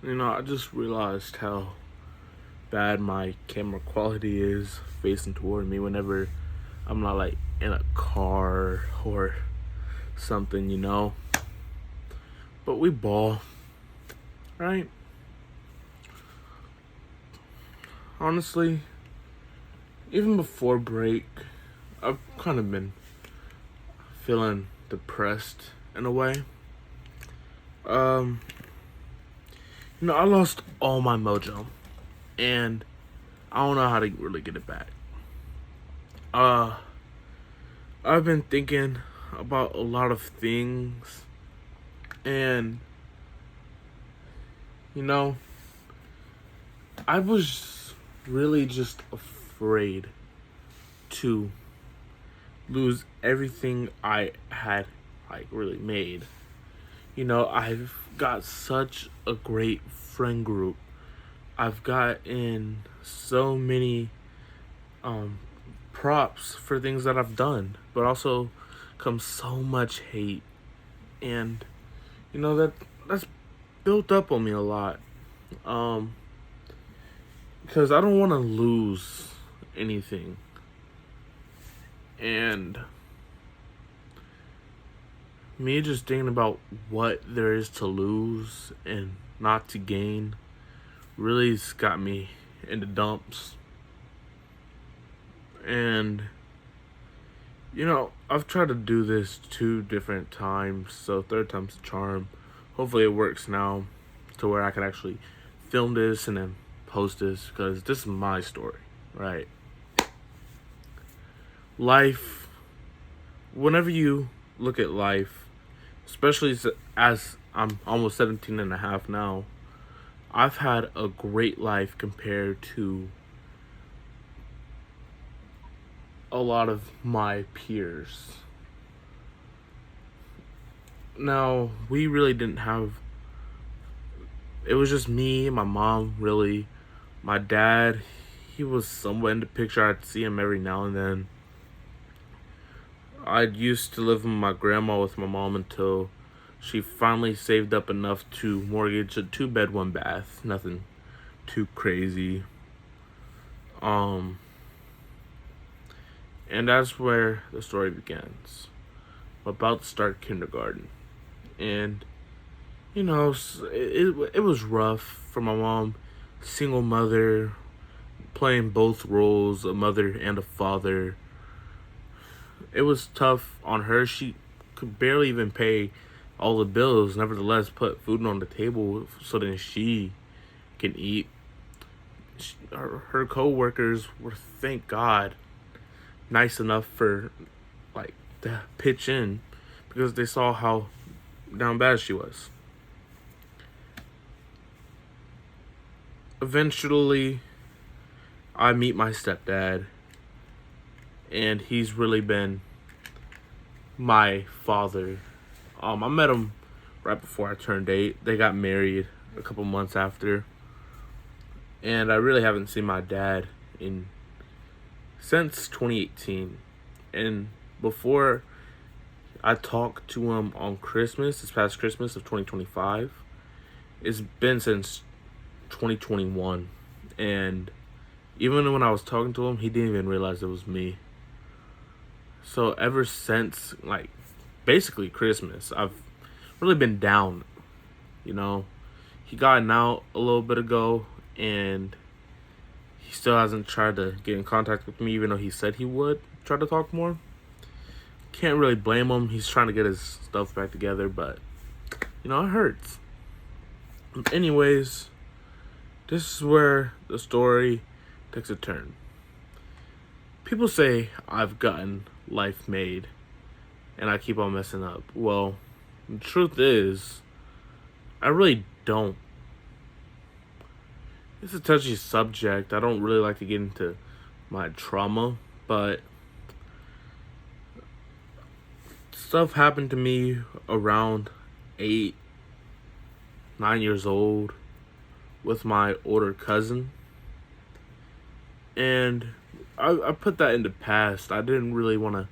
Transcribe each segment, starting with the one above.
I just realized how bad my camera quality is facing toward me whenever I'm not like in a car or something. But we ball, right? Honestly, even before break, I've kind of been feeling depressed in a way. Um, I lost all my mojo, and I don't know how to really get it back. Uh, I've been thinking about a lot of things, and you know, I was really just afraid to lose everything I had like really made. I've got such a great friend group. I've got in so many um props for things that I've done, but also comes so much hate, and that's built up on me a lot. Um because I don't want to lose anything. And me just thinking about what there is to lose and not to gain really has got me in the dumps. And I've tried to do this 2 different times, so third time's the charm. Hopefully it works now to where I can actually film this and then post this because this is my story, right? Life, whenever you look at life, especially as I'm almost 17 and a half now, I've had a great life compared to a lot of my peers. Now, we really didn't have, it was just me and my mom, really. My dad, he was somewhat in the picture. I'd see him every now and then. I used to live with my grandma with my mom until she finally saved up enough to mortgage a 2 bed, 1 bath. Nothing too crazy. Um, and that's where the story begins. I'm about to start kindergarten, and it was rough for my mom, single mother, playing both roles, a mother and a father. It was tough on her. She could barely even pay all the bills, nevertheless put food on the table so that she can eat. Her co-workers were, thank God, nice enough for like to pitch in because they saw how down bad she was. Eventually, I meet my stepdad, and he's really been my father. I met him right before I turned 8. They got married a couple months after, and I really haven't seen my dad in since 2018. And before I talked to him on Christmas, this past Christmas of 2025, it's been since 2021. And even when I was talking to him, he didn't even realize it was me. So ever since, like, basically Christmas, I've really been down. You know, he got out a little bit ago, and he still hasn't tried to get in contact with me, even though he said he would try to talk more. Can't really blame him. He's trying to get his stuff back together, but it hurts. Anyways, this is where the story takes a turn. People say I've gotten life made and I keep on messing up. Well, the truth is, I really don't. It's a touchy subject. I don't really like to get into my trauma, but stuff happened to me around 8, 9 years old with my older cousin. And I put that in the past. I didn't really want to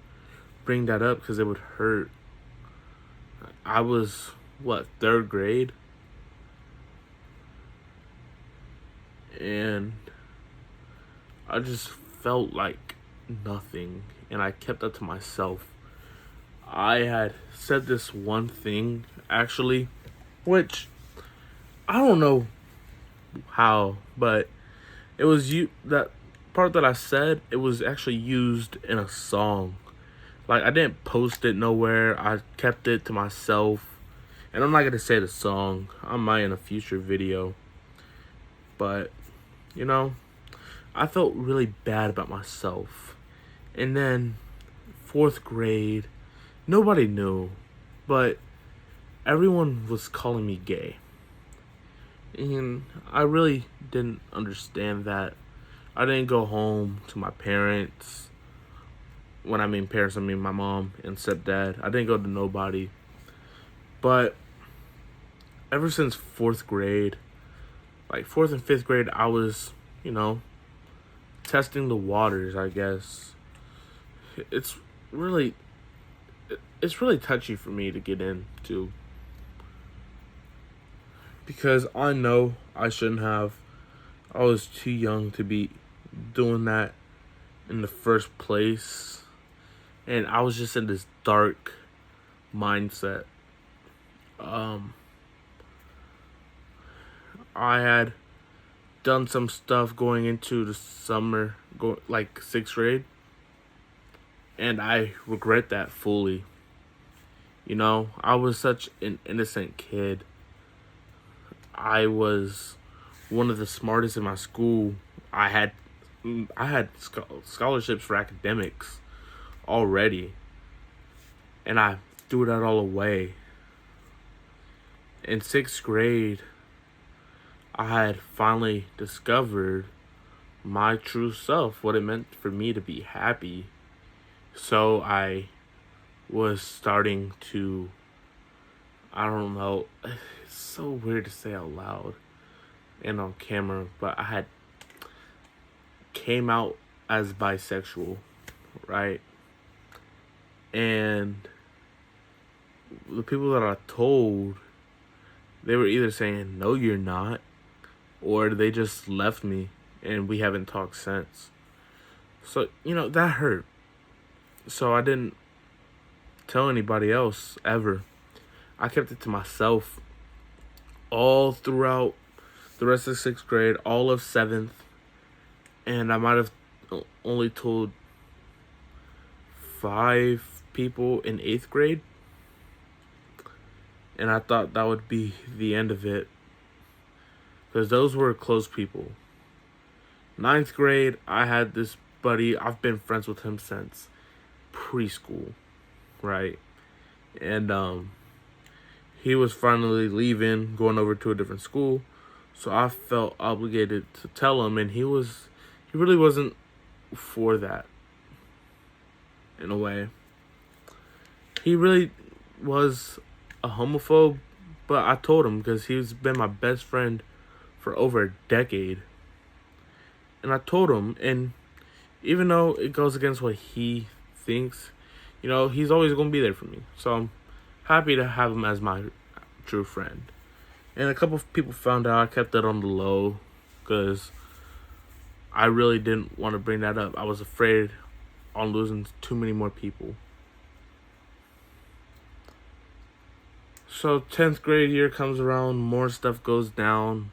bring that up because it would hurt. I was, what, third grade? and I just felt like nothing, and I kept that to myself. I had said this one thing, actually, which I don't know how, but it was that part that I said, it was actually used in a song. Like, I didn't post it nowhere. I kept it to myself. And I'm not going to say the song. I might in a future video. But, you know, I felt really bad about myself. And then, 4th grade, nobody knew. But everyone was calling me gay. And I really didn't understand that. I didn't go home to my parents. When I mean parents, I mean my mom and stepdad. I didn't go to nobody. But ever since 4th grade, like 4th and 5th grade, I was, testing the waters, I guess. It's really, it's really touchy for me to get into. Because I know I shouldn't have. I was too young to be doing that in the first place. And I was just in this dark mindset. I had done some stuff going into the summer, like 6th grade. And I regret that fully. I was such an innocent kid. I was one of the smartest in my school. I had scholarships for academics already, and I threw that all away. In 6th grade, I had finally discovered my true self, what it meant for me to be happy. So I was starting to, I don't know, it's so weird to say out loud and on camera, but I had came out as bisexual, right? And the people that I told, they were either saying, no, you're not, or they just left me and we haven't talked since. So, that hurt. So I didn't tell anybody else ever. I kept it to myself all throughout the rest of 6th grade, all of 7th, and I might have only told 5 people in 8th grade, and I thought that would be the end of it, because those were close people. 9th grade, I had this buddy. I've been friends with him since preschool, right? And he was finally leaving, going over to a different school, so I felt obligated to tell him, and he really wasn't for that, in a way. He really was a homophobe, but I told him because he's been my best friend for over a decade. And I told him, and even though it goes against what he thinks, he's always going to be there for me. So I'm happy to have him as my true friend. And a couple of people found out. I kept that on the low because I really didn't want to bring that up. I was afraid on losing too many more people. So 10th grade year comes around, more stuff goes down.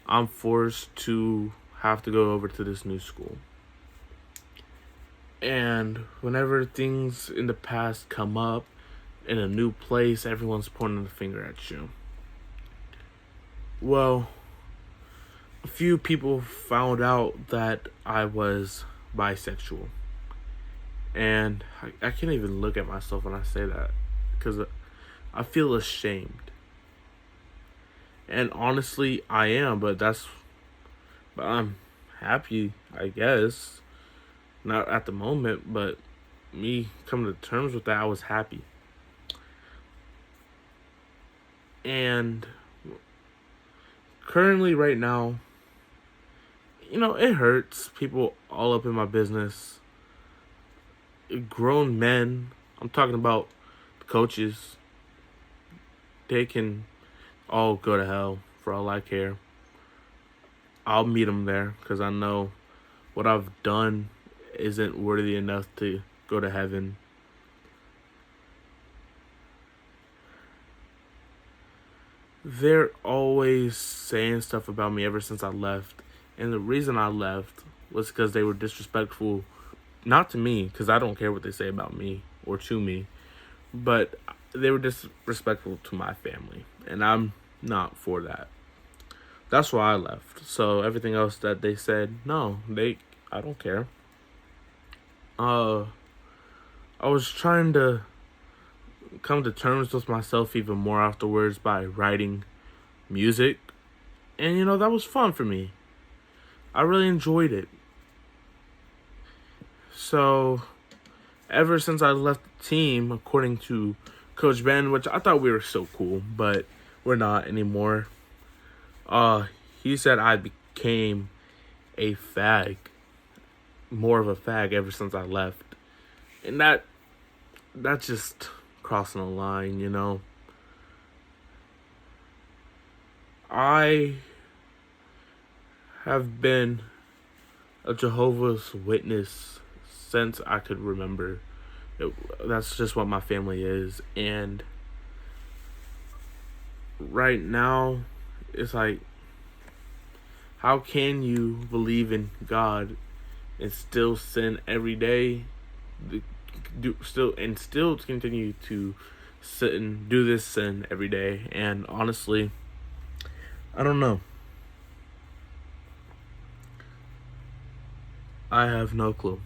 I'm forced to have to go over to this new school. And whenever things in the past come up in a new place, everyone's pointing the finger at you. Well, a few people found out that I was bisexual. And I can't even look at myself when I say that because I feel ashamed. And honestly, I am, but I'm happy, I guess. Not at the moment, but me coming to terms with that, I was happy. And currently, right now, it hurts. People all up in my business. Grown men, I'm talking about the coaches, they can all go to hell for all I care. I'll meet him there because I know what I've done isn't worthy enough to go to heaven. They're always saying stuff about me ever since I left. And the reason I left was because they were disrespectful, not to me, because I don't care what they say about me or to me, but they were disrespectful to my family. And I'm not for that. That's why I left. So everything else that they said, no, I don't care. I was trying to come to terms with myself even more afterwards by writing music. And that was fun for me. I really enjoyed it. So ever since I left the team, according to Coach Ben, which I thought we were so cool, but we're not anymore. He said I became a fag, more of a fag ever since I left. And that's just crossing a line. I have been a Jehovah's Witness since I could remember. That's just what my family is. And right now, it's like, how can you believe in God and still sin every day? Still continue to sit and do this sin every day. And honestly, I don't know. I have no clue.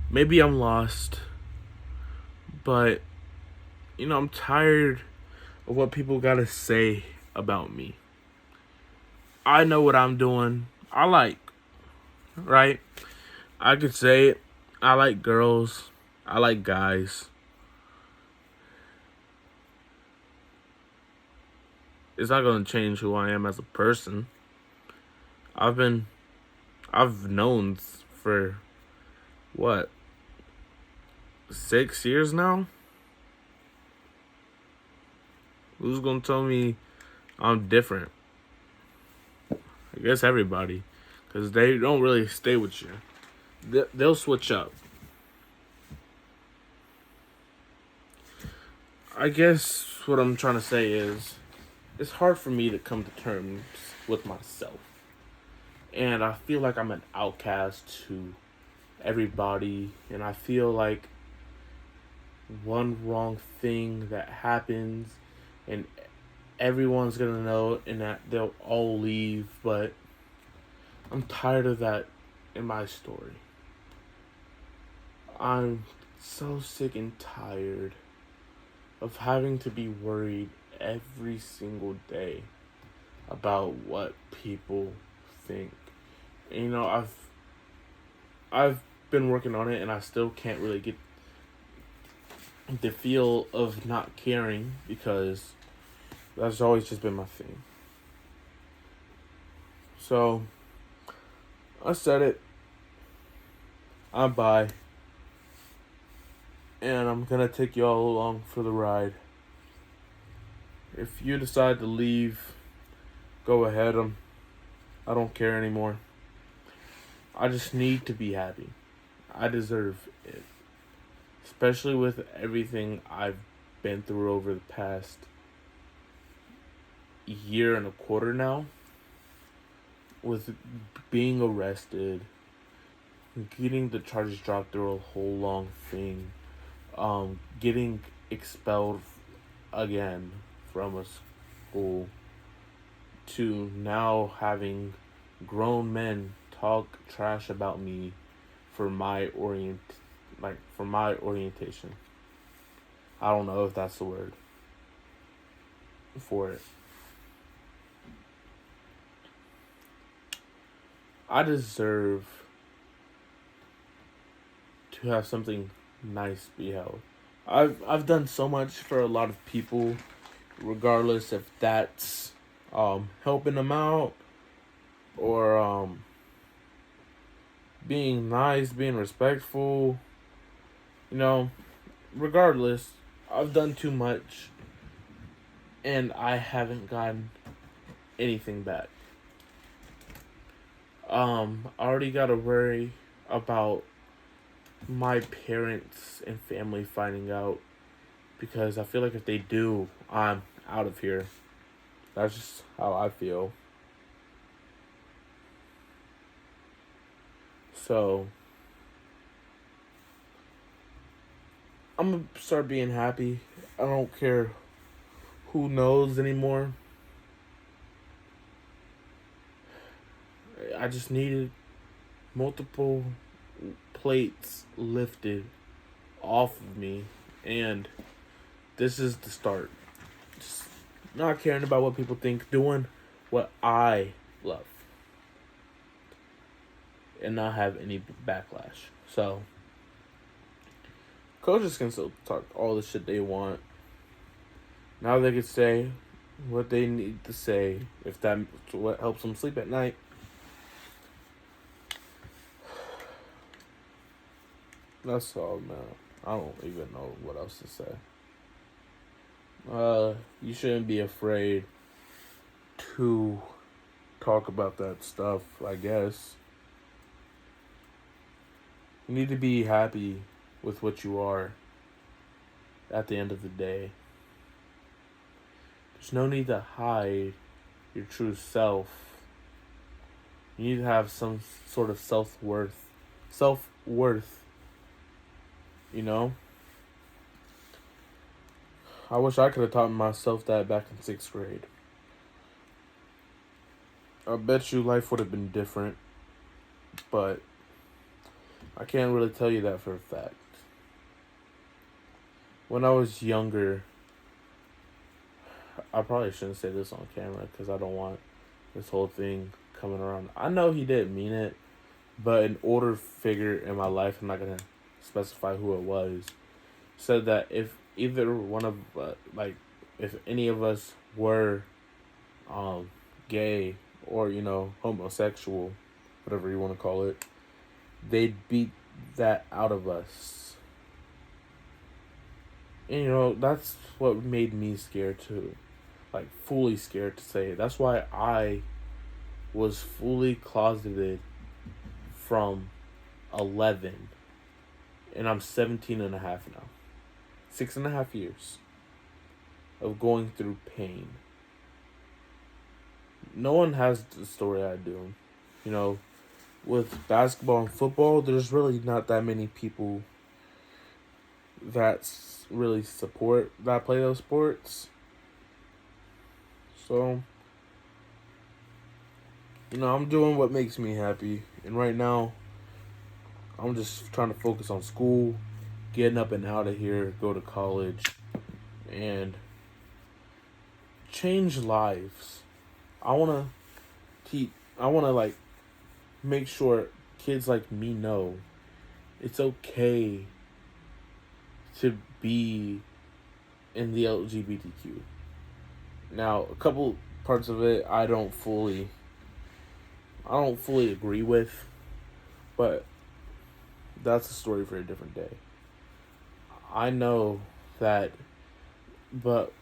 Maybe I'm lost, but I'm tired of what people gotta say about me. I know what I'm doing. I like, right? I could say it. I like girls. I like guys. It's not gonna change who I am as a person. I've known for what, 6 years now? Who's gonna tell me I'm different? I guess everybody, because they don't really stay with you. They'll switch up. I guess what I'm trying to say is, it's hard for me to come to terms with myself. And I feel like I'm an outcast to everybody. And I feel like one wrong thing that happens and everyone's gonna know and that they'll all leave. But I'm tired of that in my story. I'm so sick and tired of having to be worried every single day about what people think. And, I've been working on it, and I still can't really get the feel of not caring, because that's always just been my thing. So I said it. I'm by. And I'm gonna take y'all along for the ride. If you decide to leave, go ahead. I don't care anymore. I just need to be happy. I deserve it. Especially with everything I've been through over the past year and a quarter now. With being arrested, getting the charges dropped through a whole long thing, getting expelled again from a school, to now having grown men talk trash about me for my orientation. I don't know if that's the word for it. I deserve to have something nice be held. I've done so much for a lot of people, regardless if that's helping them out or being nice, being respectful. Regardless, I've done too much and I haven't gotten anything back. I already gotta worry about my parents and family finding out because I feel like if they do, I'm out of here. That's just how I feel. So I'm gonna start being happy. I don't care who knows anymore. I just needed multiple plates lifted off of me, and this is the start. Just not caring about what people think, doing what I love, and not have any backlash. So, coaches can still talk all the shit they want. Now they can say what they need to say if that's what helps them sleep at night. That's all, man. I don't even know what else to say. You shouldn't be afraid to talk about that stuff, I guess. You need to be happy with what you are at the end of the day. There's no need to hide your true self. You need to have some sort of self-worth. Self-worth. You know? I wish I could have taught myself that back in 6th grade. I bet you life would have been different, but I can't really tell you that for a fact. When I was younger, I probably shouldn't say this on camera because I don't want this whole thing coming around. I know he didn't mean it, but an older figure in my life, I'm not going to specify who it was, said that if either one of, if any of us were gay or, homosexual, whatever you want to call it, they'd beat that out of us. And, that's what made me scared too. Like, fully scared to say it. That's why I was fully closeted from 11. And I'm 17 and a half now. 6.5 years of going through pain. No one has the story I do. With basketball and football, there's really not that many people that really that play those sports. So, I'm doing what makes me happy. And right now, I'm just trying to focus on school, getting up and out of here, go to college, and change lives. I want to make sure kids like me know it's okay to be in the LGBTQ. Now, a couple parts of it I don't fully agree with, but that's a story for a different day. I know that, but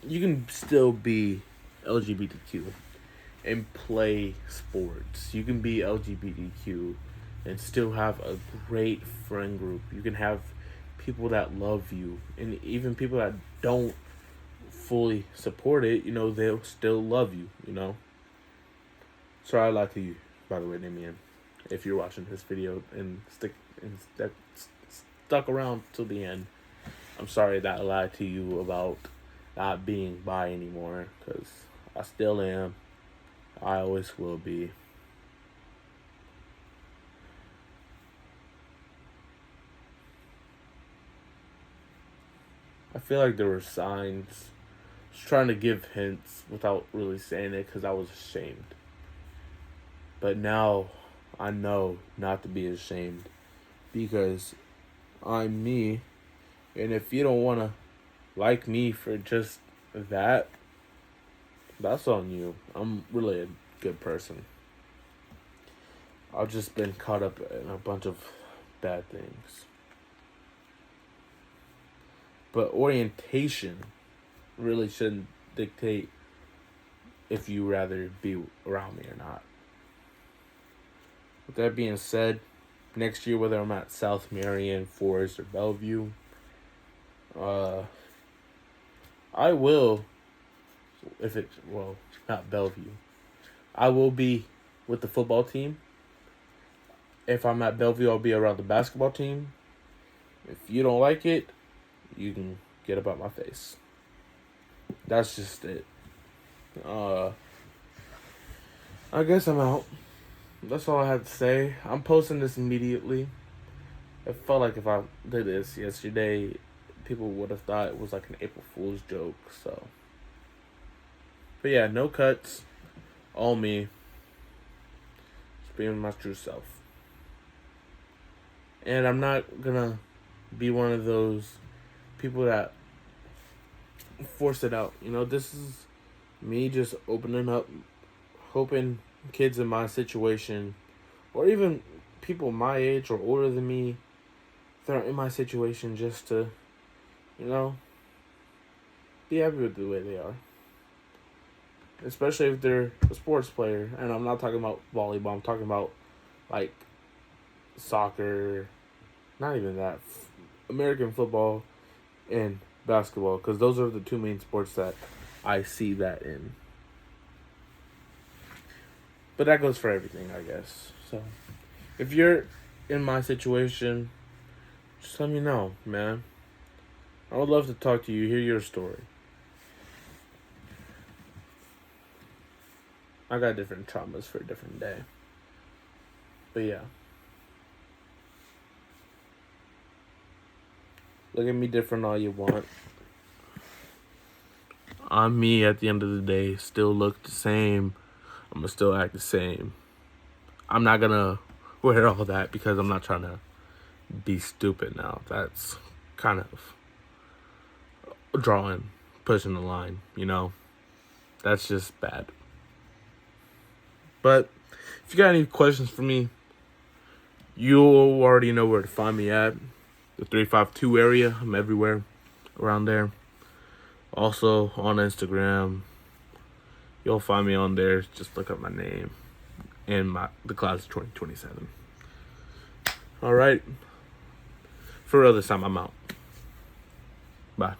you can still be LGBTQ and play sports. You can be LGBTQ and still have a great friend group. You can have people that love you, and even people that don't fully support it, they'll still love you, So I lied to you, by the way, Damian, if you're watching this video and stuck around till the end. I'm sorry that I lied to you about not being bi anymore, because I still am. I always will be. I feel like there were signs. I was trying to give hints without really saying it because I was ashamed. But now I know not to be ashamed because I'm me. And if you don't want to like me for just that, that's on you. I'm really a good person. I've just been caught up in a bunch of bad things. But orientation really shouldn't dictate if you rather be around me or not. With that being said, next year, whether I'm at South Marion, Forest, or Bellevue, I will, if it, well, not Bellevue, I will be with the football team. If I'm at Bellevue, I'll be around the basketball team. If you don't like it, you can get about my face. That's just it. I guess I'm out. That's all I have to say. I'm posting this immediately. It felt like if I did this yesterday, people would have thought it was like an April Fool's joke. So, but yeah, no cuts, all me, just being my true self. And I'm not gonna be one of those people that force it out. This is me just opening up, hoping kids in my situation, or even people my age or older than me, that are in my situation, just to, be happy with the way they are. Especially if they're a sports player. And I'm not talking about volleyball. I'm talking about, like, soccer. Not even that. American football and basketball. Because those are the two main sports that I see that in. But that goes for everything, I guess. So, if you're in my situation, just let me know, man. I would love to talk to you, hear your story. I got different traumas for a different day. But yeah. Look at me different all you want. I'm me at the end of the day. Still look the same. I'm going to still act the same. I'm not going to wear all that because I'm not trying to be stupid now. That's kind of pushing the line, That's just bad. But if you got any questions for me, you already know where to find me at. The 352 area. I'm everywhere around there. Also on Instagram. You'll find me on there. Just look up my name and the class of 2027. All right. For real this time, I'm out. Bye.